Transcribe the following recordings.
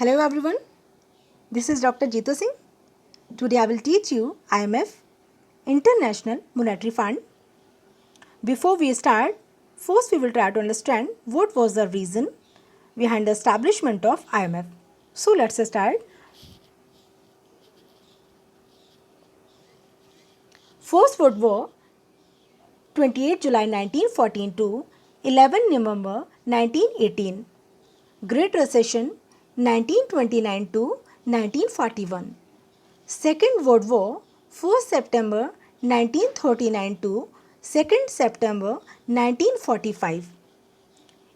Hello everyone, this is Dr. Jeetu Singh. Today I will teach you IMF, International Monetary Fund. Before we start, first we will try to understand what was the reason behind the establishment of IMF. So let's start. First World War 28 July 1914 to 11 November 1918. Great Recession 1929 to 1941. Second World War 1 September 1939 to 2 September 1945.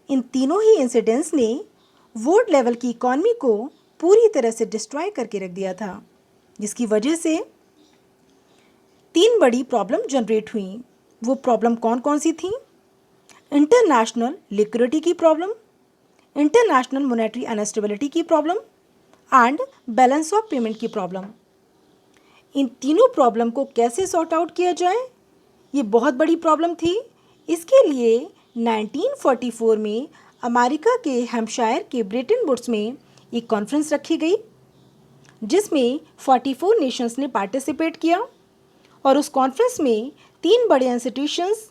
इन तीनों ही incidents ने world level की economy को पूरी तरह से destroy करके रख दिया था, जिसकी वजह से तीन बड़ी प्रॉब्लम जनरेट हुई। वो प्रॉब्लम कौन कौन सी थी? इंटरनेशनल लिक्विडिटी की प्रॉब्लम, इंटरनेशनल मॉनेटरी अनस्टेबिलिटी की problem and balance of payment की प्रॉब्लम। इन तीनों प्रॉब्लम को कैसे सॉर्ट आउट किया जाए, ये बहुत बड़ी प्रॉब्लम थी। इसके लिए 1944 में अमेरिका के हैम्पशायर के ब्रेटन वुड्स में एक कॉन्फ्रेंस रखी गई, जिसमें 44 नेशंस ने पार्टिसिपेट किया और उस कॉन्फ्रेंस में तीन बड़े institutions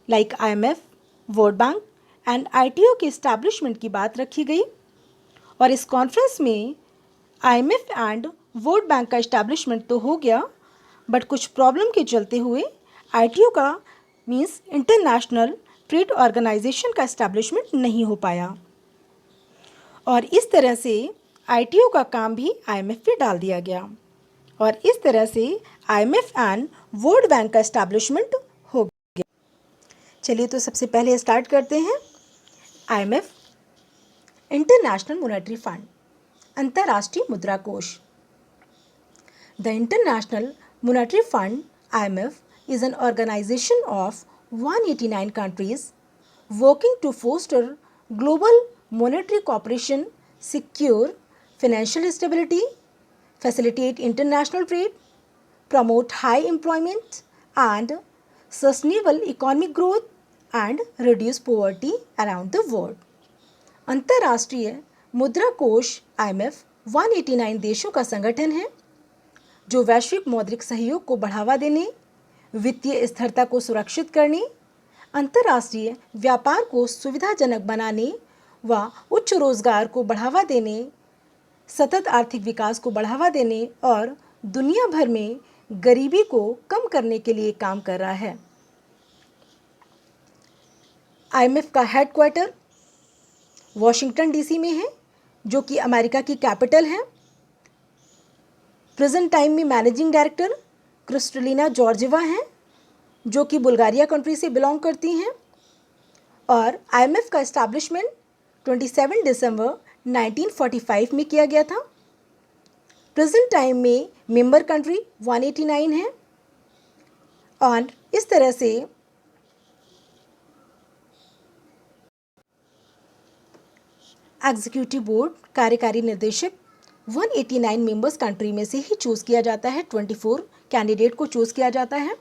like IMF, world bank and ITO के इस्टेब्लिशमेंट की बात रखी गई। और इस कॉन्फ्रेंस में IMF एंड वर्ल्ड बैंक का इस्टेब्लिशमेंट तो हो गया, बट कुछ प्रॉब्लम के चलते हुए ITO का मीन्स इंटरनेशनल ट्रेड ऑर्गेनाइजेशन का इस्टेब्लिशमेंट नहीं हो पाया और इस तरह से ITO का काम भी IMF पे डाल दिया गया और इस तरह से IMF एंड वर्ल्ड बैंक का इस्टेब्लिशमेंट हो गया। चलिए तो सबसे पहले स्टार्ट करते हैं। IMF, इंटरनेशनल मॉनेटरी फंड, अंतर्राष्ट्रीय मुद्रा कोष। The International Monetary Fund (IMF) is an organization of 189 countries working to foster global monetary cooperation, secure financial stability, facilitate international trade, promote high employment and sustainable economic growth, and reduce poverty around the world. अंतर्राष्ट्रीय मुद्रा कोष IMF 189 देशों का संगठन है जो वैश्विक मौद्रिक सहयोग को बढ़ावा देने, वित्तीय स्थिरता को सुरक्षित करने, अंतर्राष्ट्रीय व्यापार को सुविधाजनक बनाने व उच्च रोजगार को बढ़ावा देने, सतत आर्थिक विकास को बढ़ावा देने और दुनिया भर में गरीबी को कम करने के लिए काम कर रहा है। IMF का हेडक्वार्टर वॉशिंगटन DC में है, जो कि अमेरिका की कैपिटल है। प्रेजेंट टाइम में मैनेजिंग डायरेक्टर क्रिस्टलिना जॉर्जेवा हैं, जो कि बुल्गारिया कंट्री से बिलोंग करती हैं और IMF का इस्टेब्लिशमेंट 27 दिसंबर 1945 में किया गया था। प्रेजेंट टाइम में मेंबर कंट्री 189 है और इस तरह से एग्जीक्यूटिव बोर्ड, कार्यकारी निर्देशक 189 मेंबर्स कंट्री में से ही चूज़ किया जाता है। 24 कैंडिडेट को चूज़ किया जाता है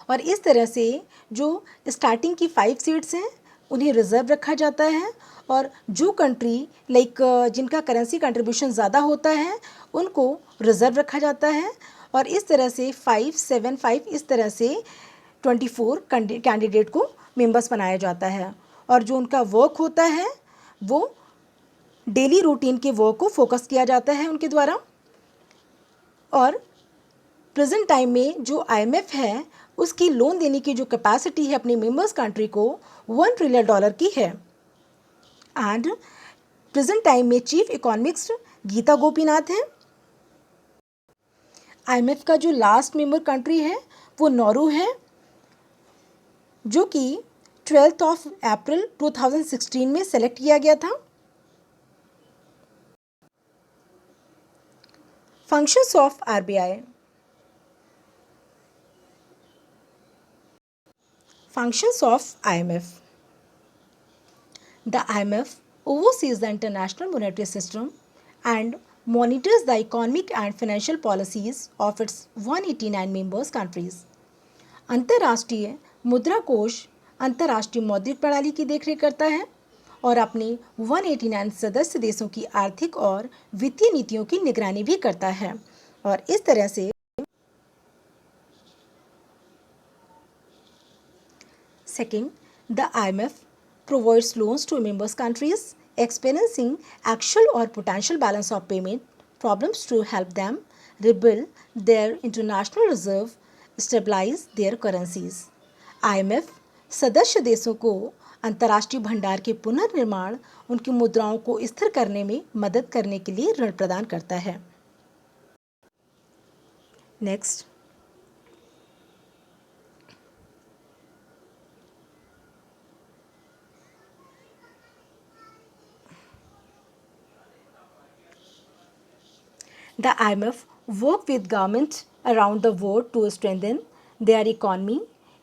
और इस तरह से जो स्टार्टिंग की 5 सीट्स हैं उन्हें रिजर्व रखा जाता है और जो कंट्री लाइक जिनका करेंसी कंट्रीब्यूशन ज़्यादा होता है उनको रिजर्व रखा जाता है और इस तरह से 5, 7, 5 इस तरह से 24 कैंडिडेट को मेंबर्स बनाया जाता है और जो उनका वर्क होता है वो डेली रूटीन के वर्क को फोकस किया जाता है उनके द्वारा। और प्रेजेंट टाइम में जो IMF है उसकी लोन देने की जो कैपेसिटी है अपने मेंबर्स कंट्री को $1 ट्रिलियन की है। एंड प्रेजेंट टाइम में चीफ इकोनॉमिस्ट गीता गोपीनाथ हैं। IMF का जो लास्ट मेंबर कंट्री है वो नॉर्वे है, जो कि 12 अप्रैल 2016 में सेलेक्ट किया गया था। Functions of RBI. Functions of IMF. The IMF oversees the international monetary system and monitors the economic and financial policies of its 189 members countries. अंतर्राष्ट्रीय मुद्रा कोष अंतर्राष्ट्रीय मौद्रिक प्रणाली की देखरेख करता है और अपने 189 सदस्य देशों की आर्थिक और वित्तीय नीतियों की निगरानी भी करता है। और इस तरह से Second, the IMF provides loans to members countries experiencing actual or potential balance of payment problems to help them rebuild their international reserve, stabilize their currencies. IMF सदस्य देशों को अंतर्राष्ट्रीय भंडार के पुनर्निर्माण, उनकी मुद्राओं को स्थिर करने में मदद करने के लिए ऋण प्रदान करता है। Next, the IMF work with governments around the world to strengthen their economy,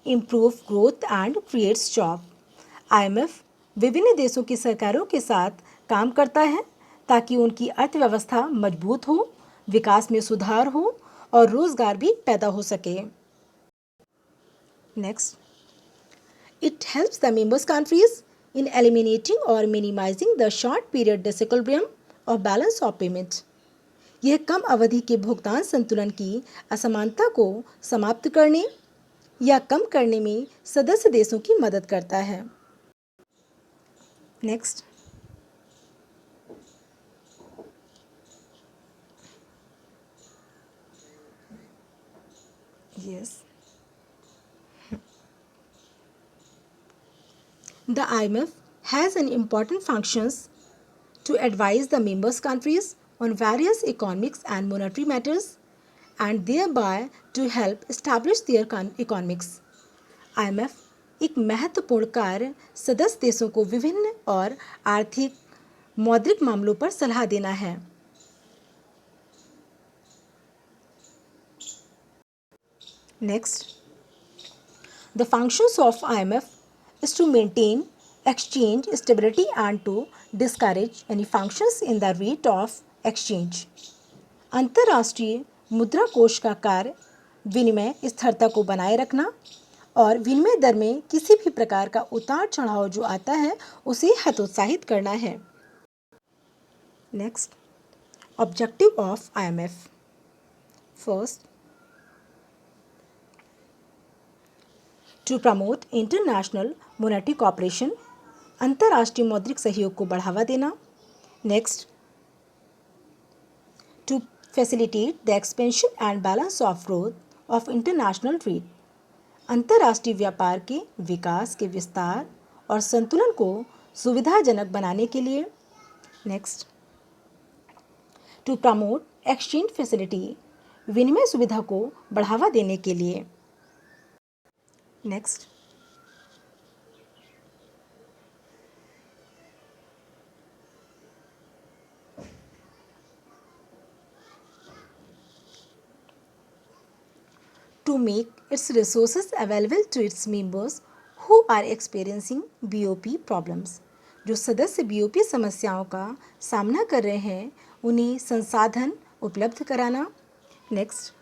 improve growth and creates job. IMF विभिन्न देशों की सरकारों के साथ काम करता है ताकि उनकी अर्थव्यवस्था मजबूत हो, विकास में सुधार हो और रोजगार भी पैदा हो सके। Next, it helps the members countries in eliminating or minimizing the short period disequilibrium of balance of payment. यह कम अवधि के भुगतान संतुलन की असमानता को समाप्त करने या कम करने में सदस्य देशों की मदद करता है। Next, yes, the IMF has an important functions to advise the members countries on various economics and monetary matters and thereby to help establish their economics. IMF एक महत्वपूर्ण कार्य सदस्य देशों को विभिन्न और आर्थिक मौद्रिक मामलों पर सलाह देना है। Next, the functions of IMF is to maintain exchange stability and to discourage any functions in the rate of exchange. अंतर्राष्ट्रीय मुद्रा कोष का कार्य विनिमय स्थिरता को बनाए रखना और विनिमय दर में किसी भी प्रकार का उतार चढ़ाव जो आता है उसे हतोत्साहित करना है। Next, objective of IMF. First, to promote international monetary cooperation, अंतर्राष्ट्रीय मौद्रिक सहयोग को बढ़ावा देना। Next, to facilitate the expansion and balance of growth of international trade, अंतर्राष्ट्रीय व्यापार के विकास के विस्तार और संतुलन को सुविधाजनक बनाने के लिए। Next, to promote exchange facility, विनिमय सुविधा को बढ़ावा देने के लिए। Next, to make its resources available to its members who are experiencing BOP problems. जो सदस्य BOP समस्याओं का सामना कर रहे हैं उन्हें संसाधन उपलब्ध कराना। Next,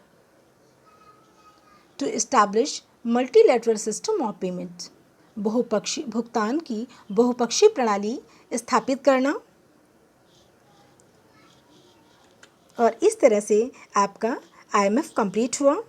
to establish multilateral system of payment, बहुपक्षीय भुगतान की बहुपक्षीय प्रणाली स्थापित करना। और इस तरह से आपका IMF कंप्लीट हुआ।